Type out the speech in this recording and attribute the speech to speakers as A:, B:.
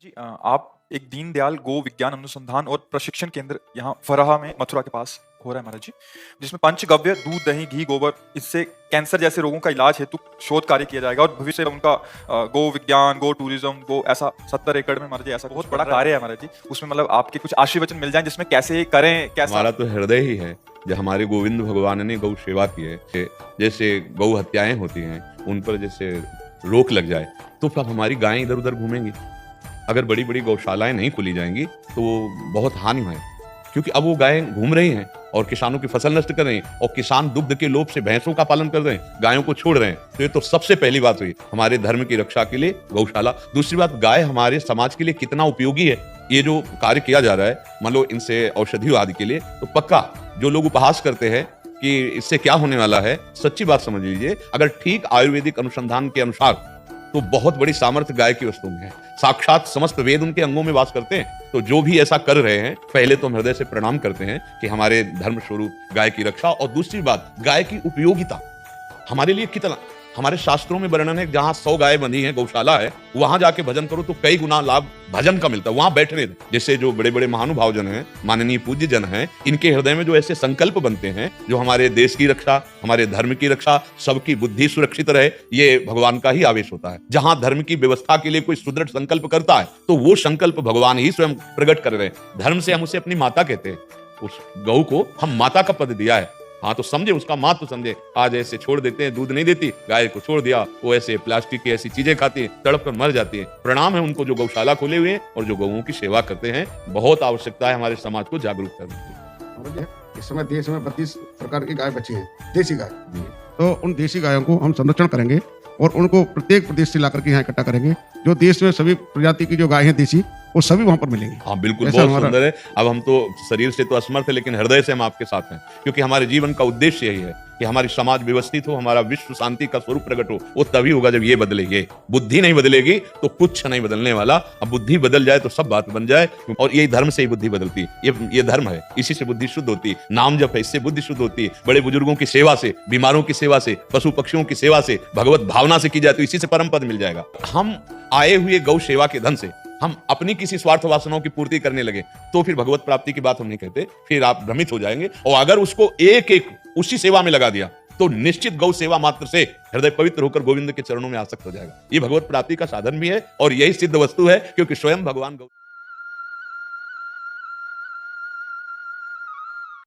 A: जी आप एक दीनदयाल गो विज्ञान अनुसंधान और प्रशिक्षण केंद्र यहाँ फराहा में मथुरा के पास हो रहा है महाराज जी, जिसमें पंचगव्य दूध दही घी गोबर इससे कैंसर जैसे रोगों का इलाज हेतु शोध कार्य किया जाएगा और भविष्य में उनका गो विज्ञान गो टूरिज्म गो ऐसा 70 एकड़ में महाराज जी ऐसा बहुत बड़ा कार्य है महाराज जी। उसमें मतलब आपके कुछ आशीर्वचन मिल जाए जिसमें कैसे करें कैसा।
B: हमारा तो हृदय ही है, जो हमारे गोविंद भगवान ने गौ सेवा की है। जैसे गौ हत्याएं होती हैं उन पर जैसे रोक लग जाए तो फिर हमारी गायें इधर उधर घूमेंगी। अगर बड़ी बड़ी गौशालाएं नहीं खुली जाएंगी तो बहुत हानि है, क्योंकि अब वो गायें घूम रही हैं और किसानों की फसल नष्ट कर रही हैं और किसान दुग्ध के लोभ से भैंसों का पालन कर रहे हैं, गायों को छोड़ रहे हैं। तो ये तो सबसे पहली बात हुई हमारे धर्म की रक्षा के लिए गौशाला। दूसरी बात, गाय हमारे समाज के लिए कितना उपयोगी है। ये जो कार्य किया जा रहा है मान लो इनसे औषधि आदि के लिए, तो पक्का जो लोग उपहास करते हैं कि इससे क्या होने वाला है, सच्ची बात समझ लीजिए, अगर ठीक आयुर्वेदिक अनुसंधान के अनुसार तो बहुत बड़ी सामर्थ्य गाय की वस्तु में है। साक्षात समस्त वेद उनके अंगों में वास करते हैं। तो जो भी ऐसा कर रहे हैं, पहले तो हम हृदय से प्रणाम करते हैं कि हमारे धर्म स्वरूप गाय की रक्षा। और दूसरी बात, गाय की उपयोगिता हमारे लिए कितना, हमारे शास्त्रों में वर्णन है, जहां 100 गाय बंधी है, गौशाला है, वहां जाके भजन करो तो कई गुना लाभ भजन का मिलता है। वहां बैठने दे। जैसे जो बड़े बड़े महानुभाव जन हैं, माननीय पूज्य जन हैं, इनके हृदय में जो ऐसे संकल्प बनते हैं जो हमारे देश की रक्षा, हमारे धर्म की रक्षा, सबकी बुद्धि सुरक्षित रहे, ये भगवान का ही आवेश होता है। जहां धर्म की व्यवस्था के लिए कोई सुदृढ़ संकल्प करता है तो वो संकल्प भगवान ही स्वयं प्रकट कर रहे हैं। धर्म से हम उसे अपनी माता कहते हैं, उस गौ को हम माता का पद दिया है। हाँ तो समझे, उसका मात तो समझे। आज ऐसे छोड़ देते हैं, दूध नहीं देती, गाय को छोड़ दिया, वो ऐसे प्लास्टिक की ऐसी चीजें खाती है, तड़प कर मर जाती है। प्रणाम है उनको जो गौशाला खोले हुए हैं और जो गौओं की सेवा करते हैं। बहुत आवश्यकता है हमारे समाज को जागरूक करने की।
C: इस समय देश में 32 प्रकार की गाय बची हैं, देसी गाय। तो उन देसी गायों को हम संरक्षण करेंगे और उनको प्रत्येक प्रदेश से लाकर के यहाँ इकट्ठा करेंगे। जो देश में सभी प्रजाति की जो गाय है देसी, वो सभी वहां पर मिलेंगी।
B: हाँ बिल्कुल, बहुत सुंदर है। अब हम तो शरीर से तो असमर्थ है, लेकिन हृदय से हम आपके साथ हैं, क्योंकि हमारे जीवन का उद्देश्य यही है कि हमारी समाज व्यवस्थित हो, हमारा विश्व शांति का स्वरूप प्रकट हो। वो तभी होगा जब ये बदले। ये बुद्धि नहीं बदलेगी तो कुछ नहीं बदलने वाला। अब बुद्धि बदल जाए तो सब बात बन जाए, और यही धर्म से ही बुद्धि बदलती है। ये धर्म है, इसी से बुद्धि शुद्ध होती है। नाम जप है, इससे बुद्धि शुद्ध होती है। बड़े बुजुर्गों की सेवा से, बीमारों की सेवा से, पशु पक्षियों की सेवा से, भगवत भावना से की जाए तो इसी से परम पद मिल जाएगा। हम आए हुए गौ सेवा के धन से हम अपनी किसी स्वार्थ वासनाओं की पूर्ति करने लगे तो फिर भगवत प्राप्ति की बात हम नहीं कहते, फिर आप भ्रमित हो जाएंगे। और अगर उसको एक एक उसी सेवा में लगा दिया तो निश्चित गौ सेवा मात्र से हृदय पवित्र होकर गोविंद के चरणों में आसक्त हो जाएगा। ये भगवत प्राप्ति का साधन भी है और यही सिद्ध वस्तु है, क्योंकि स्वयं भगवान गौ